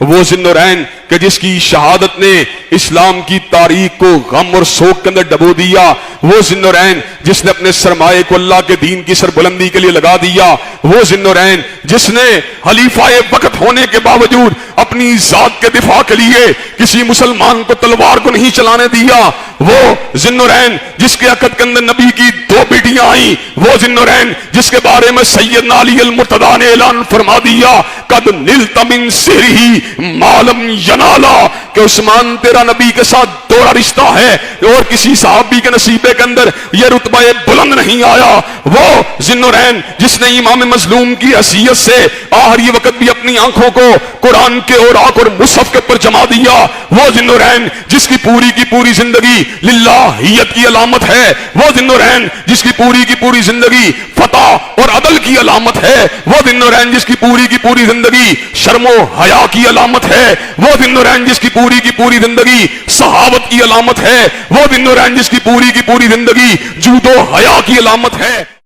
वो जिन्नुरैन कि जिसकी शहादत ने इस्लाम की तारीख को गम और शोक के अंदर डबो दिया। वो जिन्नुरैन जिसने अपने सरमाए को अल्लाह के दीन की सरबुलंदी के लिए लगा दिया। वो जिन्नुरैन जिसने खलीफाए वक्त होने के बावजूद अपनी जात के दिफा के लिए किसी मुसलमान को तलवार को नहीं चलाने दिया। वो जिन्नुरैन जिसके अकद के अंदर नबी की 2 बेटियां आई। वो जिन्नुरैन जिसके बारे में सैयदना अली अल मुर्तदा ने ऐलान फरमा दिया, कद निलता मिन सिरही मालम यनाला, कि उस्मान तेरा नबी के साथ दोहरा रिश्ता है और किसी साहबी के नसीबे के अंदर यह रुतबा बुलंद नहीं आया। वो जिन्नुरैन जिसने इमाम मजलूम की हैसियत से आखिरी वक्त भी अपनी आंखों को कुरान के औराक और मुसहफ के ऊपर जमा दिया। वो जिन्नुरैन जिसकी पूरी जिंदगी लिल्लाहियत की अलामत है। वो जिन्नुरैन जिसकी पूरी जिंदगी फतह और अदल की अलामत है। वो जिन्नुरैन जिसकी पूरी जिंदगी शर्मो हया की अलामत है। वो जिन्नुरैन जिसकी पूरी जिंदगी सहावत की अलामत है। वो जिन्नुरैन जिसकी पूरी जिंदगी जूदो हया की अलामत है।